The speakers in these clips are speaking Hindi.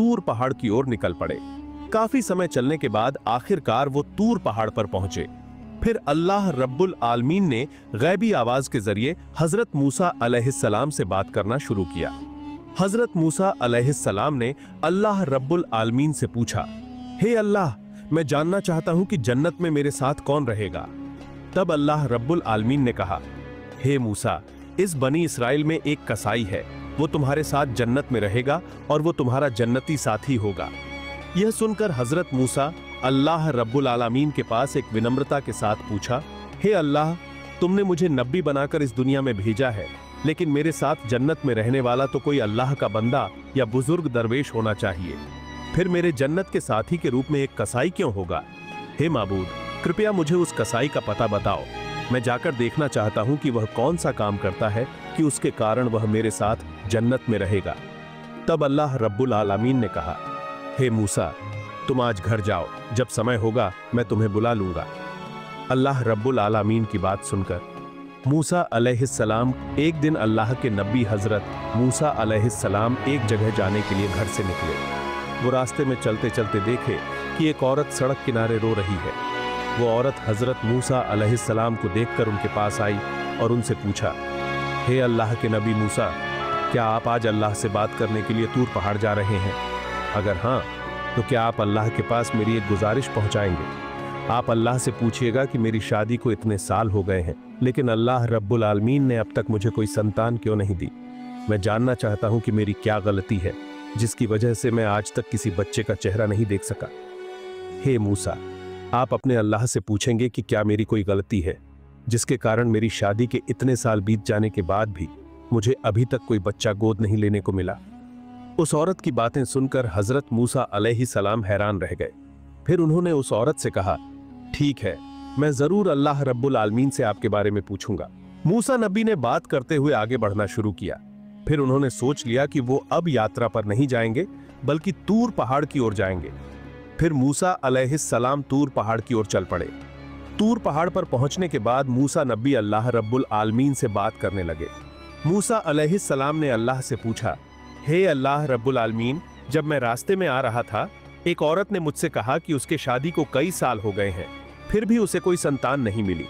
तूर पहाड़ की ओर निकल पड़े। काफी समय चलने के बाद आखिरकार वो तूर पहाड़ पर पहुंचे। फिर अल्लाह रब्बुल आलमीन ने गैबी आवाज के जरिए हजरत मूसा अलैहिस्सलाम से बात करना शुरू किया। हजरत मूसा अलैहिस्सलाम ने अल्लाह रब्बुल आलमीन से पूछा, हे अल्लाह, मैं जानना चाहता हूं कि जन्नत में मेरे साथ कौन रहेगा। तब अल्लाह रब्बुल आलमीन ने कहा, हे मूसा, इस बनी इसराइल में एक कसाई है, वो तुम्हारे साथ जन्नत में रहेगा और वो तुम्हारा जन्नती साथी होगा। यह सुनकर हजरत मूसा अल्लाह रब्बुल आलमीन के पास एक विनम्रता के साथ पूछा, हे अल्लाह, तुमने मुझे नबी बनाकर इस दुनिया में भेजा है, लेकिन मेरे साथ जन्नत में रहने वाला तो कोई अल्लाह का बंदा या बुजुर्ग दरवेश होना चाहिए। फिर मेरे जन्नत के साथी के रूप में एक कसाई क्यों होगा? हे माबूद, कृपया मुझे उस कसाई का पता बताओ। मैं जाकर देखना चाहता हूं कि वह कौन सा काम करता है कि उसके कारण वह मेरे साथ जन्नत में रहेगा। तब अल्लाह रब्बुल आलमीन ने कहा, हे मूसा, तुम आज घर जाओ, जब समय होगा मैं तुम्हें बुला लूंगा। अल्लाह रब्बुल आलमीन की बात सुनकर मूसा अलैहिस्सलाम एक दिन अल्लाह के नबी हजरत मूसा अलैहिस्सलाम एक जगह जाने के लिए घर से निकले। वो रास्ते में चलते चलते देखे कि एक औरत सड़क किनारे रो रही है। वो औरत हजरत मूसा अलैहिस्सलाम को देखकर उनके पास आई और उनसे पूछा, हे अल्लाह के नबी मूसा, क्या आप आज अल्लाह से बात करने के लिए तूर पहाड़ जा रहे हैं? अगर हाँ, तो क्या आप अल्लाह के पास मेरी एक गुजारिश पहुंचाएंगे? आप अल्लाह से पूछिएगा कि मेरी शादी को इतने साल हो गए हैं, लेकिन अल्लाह रब्बुल आलमीन ने अब तक मुझे कोई संतान क्यों नहीं दी। मैं जानना चाहता हूं कि मेरी क्या गलती है जिसकी वजह से मैं आज तक किसी बच्चे का चेहरा नहीं देख सका। हे मूसा, आप अपने अल्लाह से पूछेंगे कि क्या मेरी कोई गलती है जिसके कारण मेरी शादी के इतने साल बीत जाने के बाद भी मुझे अभी तक कोई बच्चा गोद नहीं लेने को मिला। उस औरत की बातें सुनकर हजरत मूसा अलैहिस्सलाम हैरान रह गए। फिर उन्होंने उस औरत से कहा, ठीक है, मैं जरूर अल्लाह रब्बुल आलमीन से आपके बारे में पूछूंगा। मूसा नबी ने बात करते हुए आगे बढ़ना शुरू किया। फिर उन्होंने सोच लिया कि वो अब यात्रा पर नहीं जाएंगे बल्कि तूर पहाड़ की ओर जाएंगे। फिर मूसा अलैहिस्सलाम तूर पहाड़ की ओर चल पड़े। तूर पहाड़ पर पहुंचने के बाद मूसा नबी अल्लाह रब्बुल आलमीन से बात करने लगे। मूसा अलैहिस्सलाम ने अल्लाह से पूछा, हे अल्लाह रब्बुल आलमीन, जब मैं रास्ते में आ रहा था, एक औरत ने मुझसे कहा कि उसके शादी को कई साल हो गए हैं, फिर भी उसे कोई संतान नहीं मिली।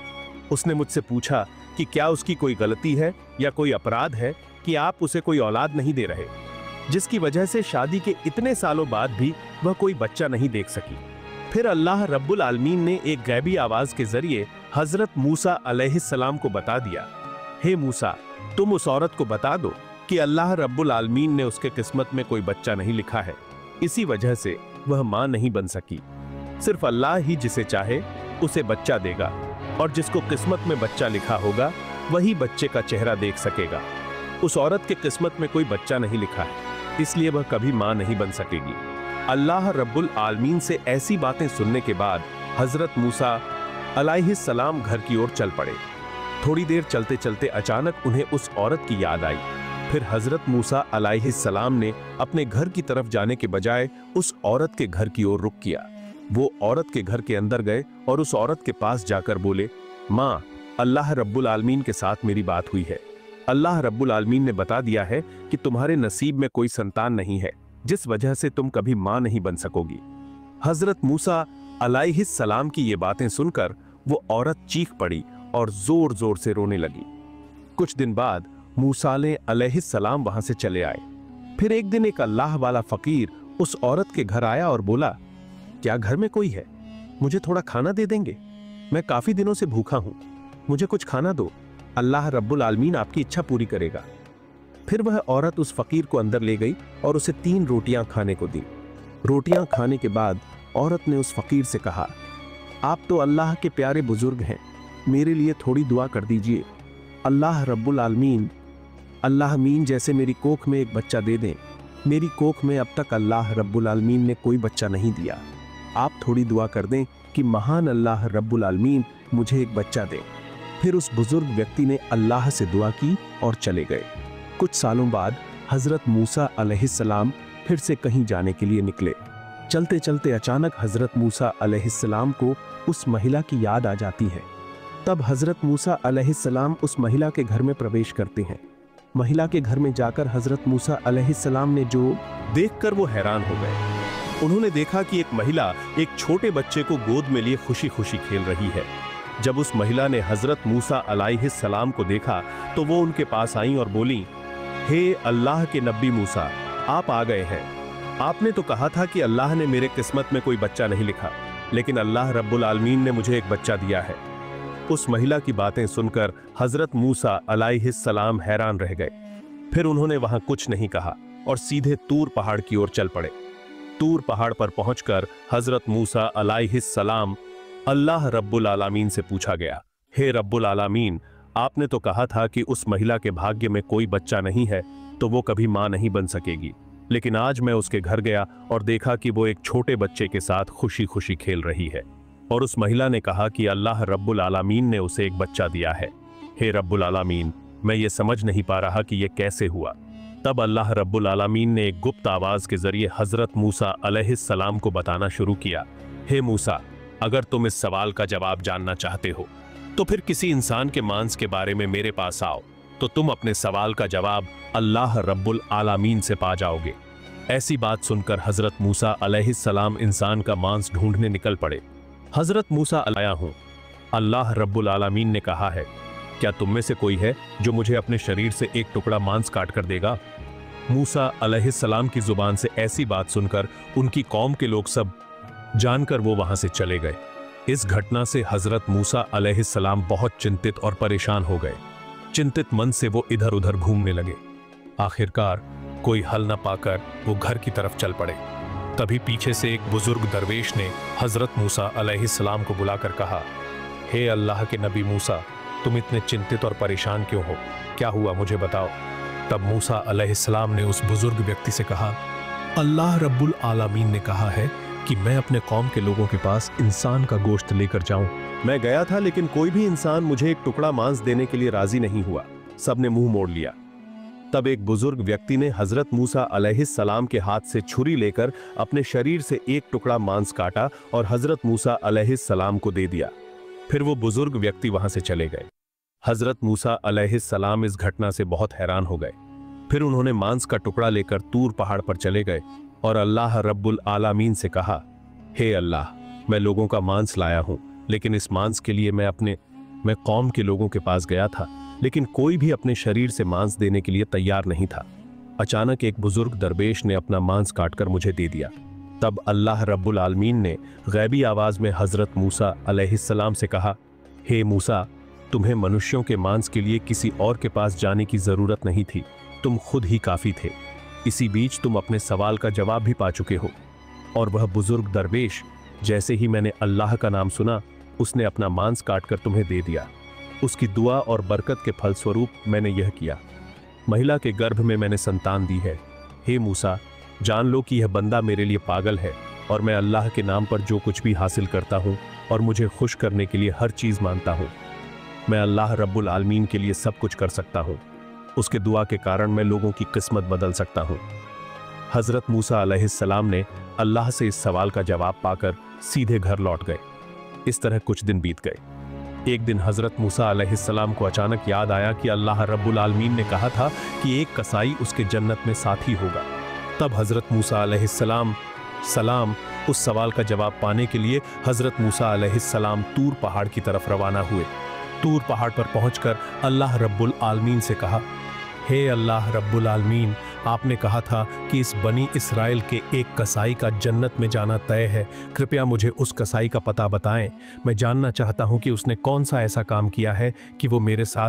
उसने मुझसे पूछा कि क्या उसकी कोई गलती है या कोई अपराध है कि आप उसे कोई औलाद नहीं दे रहे, जिसकी वजह से शादी के इतने सालों बाद भी वह कोई बच्चा नहीं देख सकी। फिर अल्लाह रब्बुल आलमीन ने एक गैबी आवाज के जरिए हजरत मूसा अलैहिस्सलाम को बता दिया, हे मूसा, तुम उस औरत को बता दो कि अल्लाह रब्बुल आलमीन ने उसके किस्मत में कोई बच्चा नहीं लिखा है, इसी वजह से वह मां नहीं बन सकी। सिर्फ अल्लाह ही जिसे चाहे उसे बच्चा देगा और जिसको किस्मत में बच्चा लिखा होगा वही बच्चे का चेहरा देख सकेगा। उस औरत के किस्मत में कोई बच्चा नहीं लिखा है, इसलिए वह कभी मां नहीं बन सकेगी। अल्लाह रब्बुल आलमीन से ऐसी बातें सुनने के बाद हजरत मूसा अलैहिस्सलाम घर की ओर चल पड़े। थोड़ी देर चलते चलते अचानक उन्हें उस औरत की याद आई। फिर हजरत मूसा अलैहिस्सलाम ने अपने घर की तरफ जाने के बजाय उस औरत के घर की ओर रुख किया। वो औरत के घर के अंदर गए और उस औरत के पास जाकर बोले, मां, अल्लाह रब्बुल आलमीन के साथ मेरी बात हुई है। अल्लाह रब्बुल आलमीन ने बता दिया है कि तुम्हारे नसीब में कोई संतान नहीं है, जिस वजह से तुम कभी मां नहीं बन सकोगी। हजरत मूसा अलैहिस्सलाम की ये बातें सुनकर वो औरत चीख पड़ी और जोर जोर से रोने लगी। कुछ दिन बाद मूसा अलैहिस्सलाम वहां से चले आए। फिर एक दिन एक अल्लाह वाला फकीर उस औरत के घर आया और बोला, क्या घर में कोई है? मुझे थोड़ा खाना दे देंगे? मैं काफी दिनों से भूखा हूं, मुझे कुछ खाना दो, अल्लाह रब्बुल आलमीन आपकी इच्छा पूरी करेगा। फिर वह औरत उस फकीर को अंदर ले गई और उसे 3 रोटियां खाने को दी। रोटियां खाने के बाद औरत ने उस फकीर से कहा, आप तो अल्लाह के प्यारे बुजुर्ग हैं, मेरे लिए थोड़ी दुआ कर दीजिए। अल्लाह रब्बुल आलमीन जैसे मेरी कोख में एक बच्चा दे दें। मेरी कोख में अब तक अल्लाह रब्बुल आलमीन ने कोई बच्चा नहीं दिया। आप थोड़ी दुआ कर दें कि महान अल्लाह रब्बुल आलमीन मुझे एक बच्चा दे। फिर उस बुजुर्ग व्यक्ति ने अल्लाह से दुआ की और चले गए। कुछ सालों बाद हजरत मूसा अलैहिस्सलाम फिर से कहीं जाने के लिए निकले। चलते चलते अचानक हजरत मूसा अलैहिस्सलाम को उस महिला की याद आ जाती है। तब हजरत मूसा अलैहिस्सलाम उस महिला के घर में प्रवेश करते हैं। महिला के घर में जाकर हजरत मूसा अलैहिस्सलाम ने जो देखकर वो हैरान हो गए। उन्होंने देखा कि एक महिला एक छोटे बच्चे को गोद में लिए खुशी खुशी खेल रही है। जब उस महिला ने हजरत मूसा अलैहिस्सलाम को देखा तो वो उनके पास आई और बोली, हे अल्लाह के नबी मूसा, आप आ गए हैं। आपने तो कहा था कि अल्लाह ने मेरे किस्मत में कोई बच्चा नहीं लिखा, लेकिन अल्लाह रब्बुल आलमीन ने मुझे एक बच्चा दिया है। उस महिला की बातें सुनकर हजरत मूसा अलैहिस्सलाम हैरान रह गए। फिर उन्होंने वहां कुछ नहीं कहा और सीधे तूर पहाड़ की ओर चल पड़े। तूर पहाड़ पर पहुंचकर हजरत मूसा अलैहिस्सलाम अल्लाह रब्बुल आलमीन से पूछा गया, हे रब्बुल आलमीन, आपने तो कहा था कि उस महिला के भाग्य में कोई बच्चा नहीं है तो वो कभी मां नहीं बन सकेगी, लेकिन आज मैं उसके घर गया और देखा कि वो एक छोटे बच्चे के साथ खुशी खुशी खेल रही है और उस महिला ने कहा कि अल्लाह रब्बुल आलमीन ने उसे एक बच्चा दिया है। हे रब्बुल आलमीन, मैं ये समझ नहीं पा रहा कि ये कैसे हुआ। तब अल्लाह रब्बुल आलमीन ने एक गुप्त आवाज के जरिए हजरत मूसा अलैहिस्सलाम को बताना शुरू किया, हे मूसा, अगर तुम इस सवाल का जवाब जानना चाहते हो तो फिर किसी इंसान के मांस के बारे में मेरे पास आओ, तो तुम अपने सवाल का जवाब अल्लाह रब्बुल आलमीन से पा जाओगे। ऐसी बात सुनकर हजरत मूसा अलैहिस्सलाम इंसान का मांस ढूंढने निकल पड़े। हजरत मूसा आया हूं, अल्लाह रब्बुल आलमीन ने कहा है, क्या तुम में से कोई है जो मुझे अपने शरीर से एक टुकड़ा मांस काट कर देगा? मूसा अलैहिस्सलाम की जुबान से ऐसी बात सुनकर उनकी कौम के लोग सब जानकर वो वहां से चले गए। इस घटना से हजरत मूसा अलैहिस्सलाम बहुत चिंतित और परेशान हो गए। चिंतित मन से वो इधर उधर घूमने लगे। आखिरकार कोई हल न पाकर वो घर की तरफ चल पड़े। तभी पीछे से एक बुजुर्ग दरवेश ने हजरत मूसा अलैहिस्सलाम को बुलाकर कहा, हे अल्लाह के नबी मूसा, तुम इतने चिंतित और परेशान क्यों हो? क्या हुआ, मुझे बताओ। तब मूसा अलैहिस्सलाम ने उस बुजुर्ग व्यक्ति से कहा, अल्लाह रब्बुल आलमीन ने कहा है कि मैं अपने कौम के लोगों के पास इंसान का गोश्त लेकर जाऊं। मैं गया था, लेकिन कोई भी इंसान मुझे एक टुकड़ा मांस देने के लिए राजी नहीं हुआ। सबने मुंह मोड़ लिया। तब एक बुजुर्ग व्यक्ति ने हजरत मूसा अलैहिस्सलाम के हाथ से छुरी लेकर अपने शरीर से एक टुकड़ा मांस काटा और हजरत मूसा अलैहिस्सलाम को दे दिया। फिर वो बुजुर्ग व्यक्ति वहां से चले गए। हजरत मूसा अलैहिस्सलाम इस घटना से बहुत हैरान हो गए। फिर उन्होंने मांस का टुकड़ा लेकर तूर पहाड़ पर चले गए और अल्लाह रब्बुल आलमीन से कहा, हे अल्लाह, मैं लोगों का मांस लाया हूं, लेकिन इस मांस के लिए मैं कौम के लोगों के पास गया था, लेकिन कोई भी अपने शरीर से मांस देने के लिए तैयार नहीं था। अचानक एक बुजुर्ग दरवेश ने अपना मांस काटकर मुझे दे दिया। तब अल्लाह रब्बुल आलमीन ने गैबी आवाज में हजरत मूसा अलैहिस्सलाम से कहा, हे मूसा, तुम्हें मनुष्यों के मांस के लिए किसी और के पास जाने की जरूरत नहीं थी, तुम खुद ही काफी थे। इसी बीच तुम अपने सवाल का जवाब भी पा चुके हो। और वह बुजुर्ग दरवेश, जैसे ही मैंने अल्लाह का नाम सुना, उसने अपना मांस काटकर तुम्हें दे दिया। उसकी दुआ और बरकत के फलस्वरूप मैंने यह किया। महिला के गर्भ में मैंने संतान दी है। हे मूसा, जान लो कि यह बंदा मेरे लिए पागल है और मैं अल्लाह के नाम पर जो कुछ भी हासिल करता हूँ और मुझे खुश करने के लिए हर चीज मानता हूँ। मैं अल्लाह रब्बुल आलमीन के लिए सब कुछ कर सकता हूँ। उसके दुआ के कारण मैं लोगों की किस्मत बदल सकता हूँ। हजरत मूसा अलैहिस्सलाम ने अल्लाह से इस सवाल का जवाब पाकर सीधे घर लौट गए। इस तरह कुछ दिन बीत गए। एक दिन हजरत मूसा अलैहिस्सलाम को अचानक याद आया कि अल्लाह रब्बुल आलमीन ने कहा था कि एक कसाई उसके जन्नत में साथी होगा। तब हजरत मूसा अलैहिस्सलाम उस सवाल का जवाब पाने के लिए हजरत मूसा अलैहिस्सलाम तूर पहाड़ की तरफ रवाना हुए। तूर पहाड़ पर पहुंचकर अल्लाह रब्बुल आलमीन से कहा, हे अल्लाह रब्बुल आलमीन, आपने कहा था कि इस बनी इस्राइल के एक कसाई का जन्नत में जाना तय है। कृपया मुझे उस कसाई का पता बताएं। मैं जानना चाहता हूं कि उसने कौन सा ऐसा काम किया है कि वो मेरे साथ